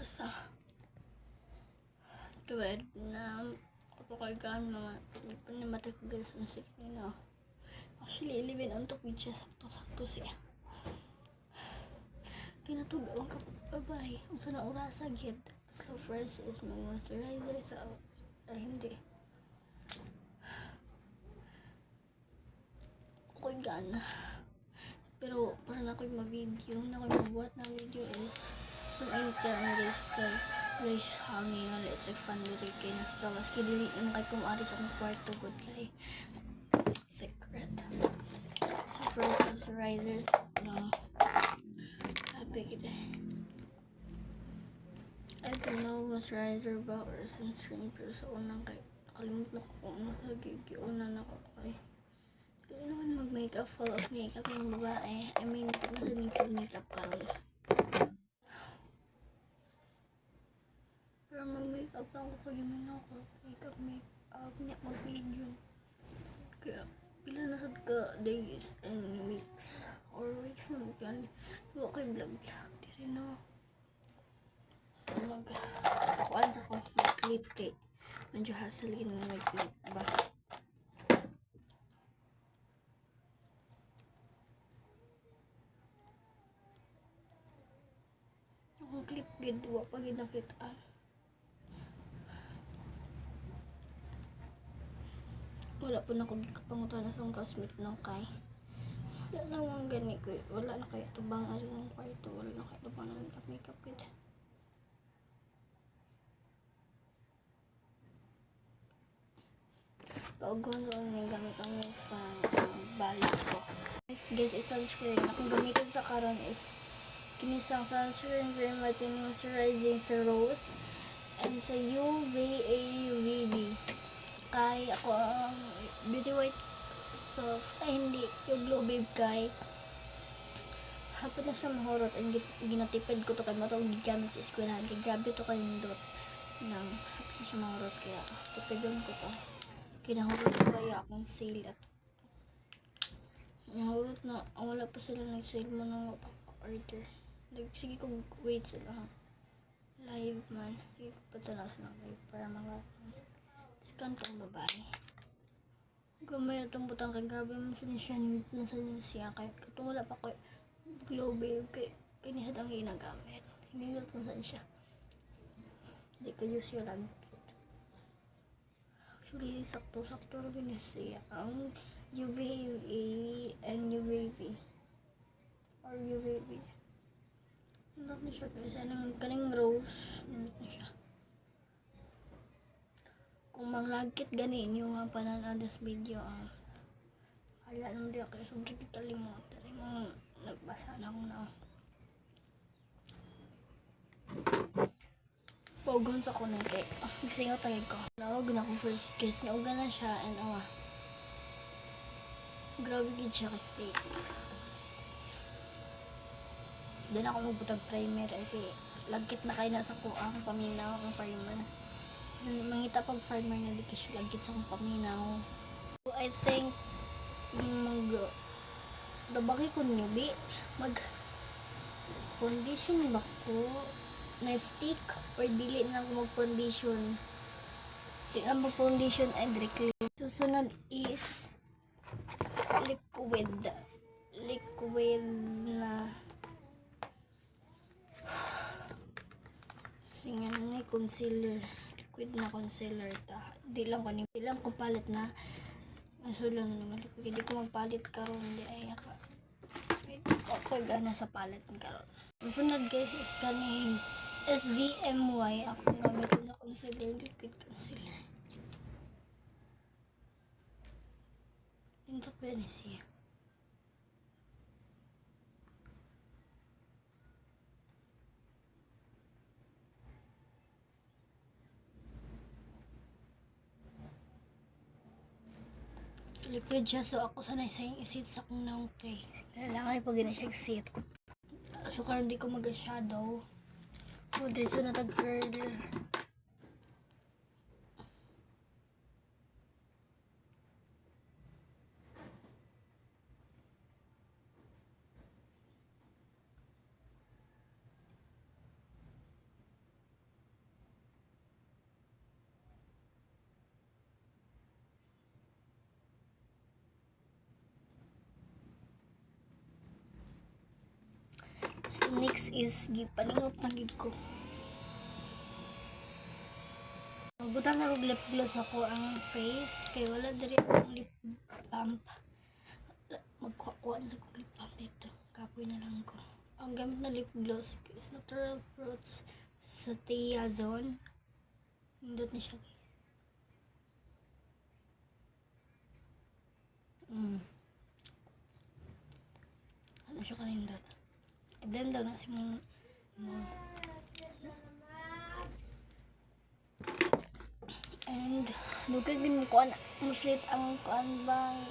sa tuwid na kapakaigaan mga panimatay ko guys ang sikino. Actually, 11 on top with siya, sakto siya. Kinatugawang kapabay ang sana orasa gid. So first is mag-moisturizer sa hindi. Ako'y gana. Pero para na ako'y ma-video, na ako'y mabuhat na video is from intern guys kay guys hangin na electric fan dito kay nasa tawas kidili na kay kumari sa akong kwarto good kay secret. So first moisturizers happy kita. I don't know moisturizer ba or sunscreen pero sa unang kay nakalimut na ko kung ano gigiuna na ko kay hindi naman mag-makeup full of makeup ng babae. I mean, nasa makeup karon. Pero mag-makeup lang ako kaya may ako. Makeup niya mag-video. Kaya, pila na sad ka days and weeks. Or weeks na mag-plan. Hindi ko kayo vlog-vlog. Di rin no. So, kuhaan sa ko. Mag-clip kay. Medyo hasalin na mag-clip ba. Yung clip gid wa pa gid nakitaan. Wala po na akong kapangutan sa akong classmate ng kay. Wala na akong gani ko. Wala na kayo tubang ari ng kwarto. Wala na kayo tubang ng makeup gid. Paugon ko ang gamit ang balik ko. Next guys is sunscreen. Akong gamitin sa karon is kinisang sunscreen cream whitening moisturizing sa Rose and sa UVA UVB. Kay ako ang Beauty White Soft ay hindi yung Glow Babe kay hapon na siya mahurot and ginatipid ko to kay matong gigamit sa eskwelahan kay grabe to kay nindot nang hapon na siya mahurot kaya tipidon ko to kinahurot ko kaya akong sale at mahurot na wala pa sila nag-sale mo nang order. Sige ko wait sila ha. Live man. Sige ko patala sa live para scan kang babae. Gamay itong butang kay grabe mo siya nasa siya kay katong wala pa ko Glow Babe kay kinisad ang ginagamit. Hindi na saan siya. Hindi ko use yung lagkit. Actually, sakto rin siya. Ang UVA and UVB or UVB. Hindi na siya guys. Anong kaning Rose. Hindi na siya. Kung manglagkit ganin yung pananadas video wala nang di ako sobrang kitalimot dari mo nagbasa na ako na pogon sa ko ng cake gisingaw tayo ko nawag na akong first kiss nauga na siya and grabe gid siya ka steak doon ako magbutag primer kay lagkit na kayo na sa kuang paminaw ang primer mangita pag farmer na di kasi lagkit sa akong paminaw. So, I think dabaki ko newbie mag foundation ba ko na stick or dili na ako mag foundation di na mag foundation and directly. Susunod is liquid na singan ni concealer liquid na concealer ta di lang kung palit na masulang naman hindi ko magpalit karon di ay ka ako gana sa palit karon. Sunod guys is kaning SVMY ako gamitin na concealer liquid concealer indot ba ni siya liquid siya so ako sanay sa yung isit sa kong naong kay kailangan pag na siya isit so karon di ko mag-shadow so dito na tag-curl So next is gipaningot na gid ko. Butan na og lip gloss ako ang face kay wala diri ang lip balm. Magkuha na ko lip balm dito. Kapoy na lang ko. Ang gamit na lip gloss is Natural Fruits sa Zone. Nindot na siya guys. Ano siya kanindot? I-blend daw na si mo. And lugay din mo kuan muslit ang kuan bang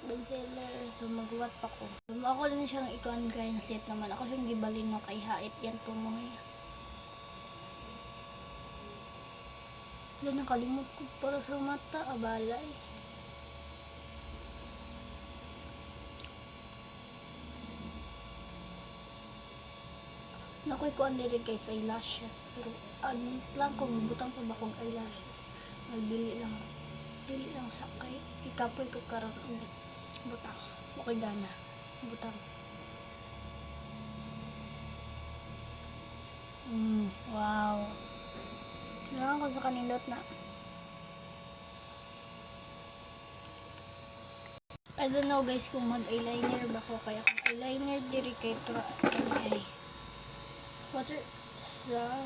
bestseller. So magwat pa ko. Ako din siyang ikuan kay set naman. Ako siyang gibalin no kay hait yan tumoy. Wala nakalimot ko para sa mata abalay. Nakoy ko ang diri guys eyelashes pero ano lang ko butang pa ba kong eyelashes nagbili lang sa kay ikapoy ko karon ang butang okay gana butang wow lang ko sa kanindot na I don't know guys kung mag eyeliner ba ko kaya kung eyeliner diri kay ay water sa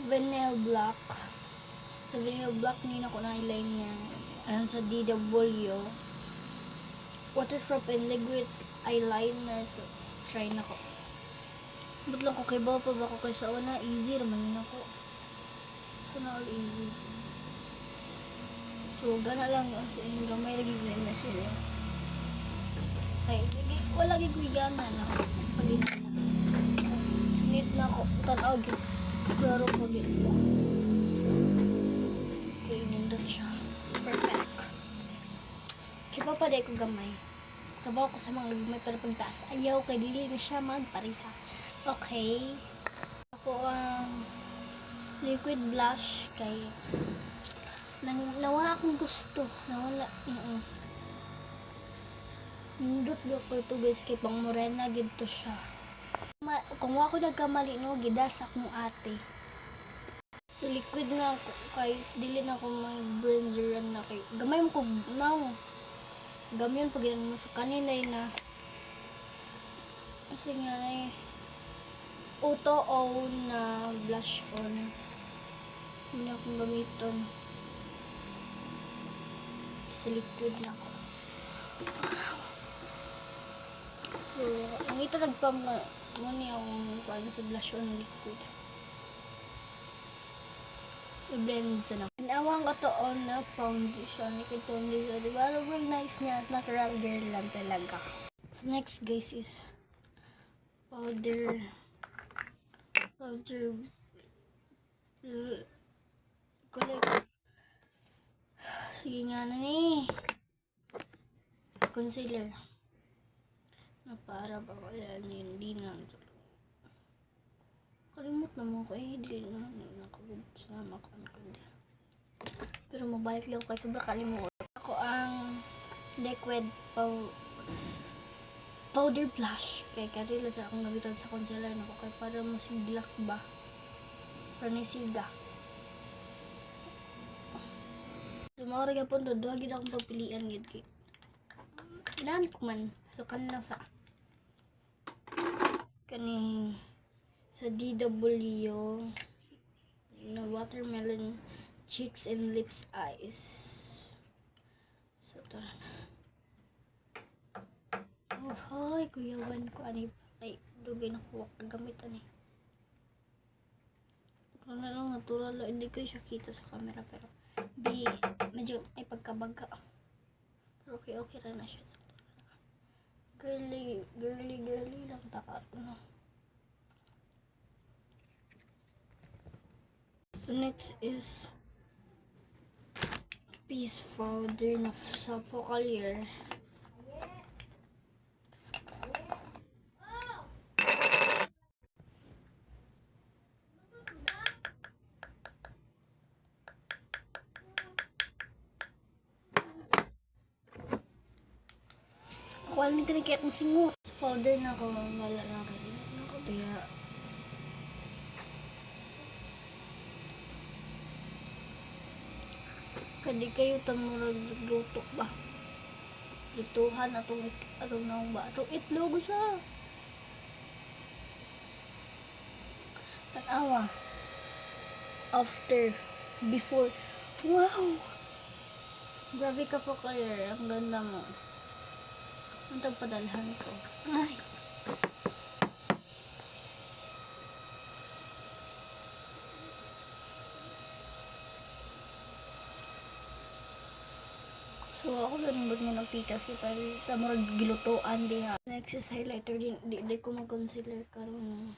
Vinyl Black. Sa Vinyl Black nina ko na eyeliner. Ayan sa DW. Waterproof and liquid eyeliner. So, try na ko. Ba't lang ko kay bawa pa ba ko kay sa una? Easy naman na ko. So, na all easy. So, gana lang. Yung gamay lagi blend na siya. Ay, wala lagi ko gana na. Pagina na. Sunit na ako. Tanaw yun. Klaro ko dito. Okay, nindot siya. Perfect. Kaya pa paday ko gamay. Trabaho ko sa mga gamay para pagtaas. Ayaw kay dili na siya magparita. Okay. Ako ang liquid blush kay nawa akong gusto. Nawala. Nindot ko ito guys kay pang morena gito siya. Kung ako nagkamali no, gidasak mo ate. So liquid na ako guys, dili na ako may blender na kay. Gamay mo ko now. Gamay pag yan mo sa kanina na. Kasi nga auto on na blush on. Hindi akong gamiton. Sa liquid na ako. So, ang ito nagpam mo niya akong kuha sa blush on liquid. I-blend sa na. Inawang ko to on na foundation. Liquid foundation. Diba? Sobrang nice niya. Natural girl lang talaga. So, next guys is powder. Collect. Sige nga na ni. Concealer. Na para ba ko yan. Hindi na. Kalimut naman ko hindi na nakagod sa makan ko din. Pero mabalik lang ko sobra kalimut. Ako ang liquid powder blush kay karila sa akong nabitan sa concealer na ko kay para masiglak ba para nisiga. So maura gyapon do duha gid akong papilian gid kay ilan ko man so kanila sa kaning sa DW na watermelon cheeks and lips eyes. So tara na. Oh hi kuyawan ko ani ay dugay na ko gamit ani. Kung lang natural lang hindi ko siya kita sa camera pero di medyo may pagkabaga. Pero okay rin na siya. Girly lang taka no. So next is piece powder na sa focalier. Ako quality na kaya kong singot. Powder na ko, wala na kasi nakabaya. Kadi kayo tamurag luto ba? Lutuhan atong naong ba? Atong itlog siya. Tanawa. After. Before. Wow! Grabe ka po kayo. Ang ganda mo. Ang tagpadalhan ko. Ay! So ako ganun ba't nga ng pikas kaya parang tamurag gilutoan diha. Next is highlighter din. Di ko mag-concealer karon.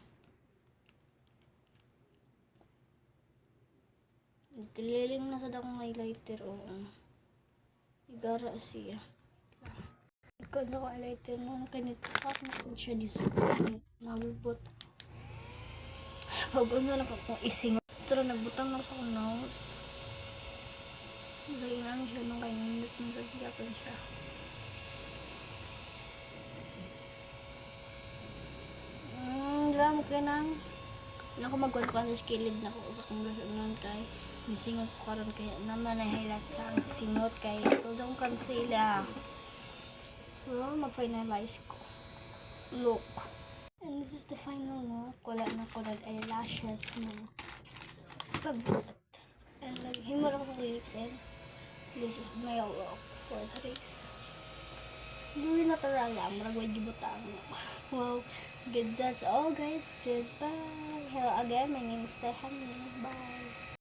Tililing na sa dakong highlighter o igara siya. Ikaw na ko highlighter na kanitakat na ko siya nabubot. Pag-unsa na kung ising. Pero nagbutang na sa akong nose. Lagi namin siya nung kaya nindot ng gagyapan siya. Gram ka nang. Ilang ko magkuhan sa skilled na ko sa kong gasanon kay misingot ko karon kaya naman ay highlight sa ang singot kay tudong concealer. So, mag-finalize ko. Look. And this is the final look. Wala na ko nag-eyelashes mo. Pagbuot. And naghimura ko ng lips and this is my look for the race. Very natural lang. Maragway gibutang. Wow. Good. That's all guys. Goodbye. Hello again. My name is Stephanie. Bye.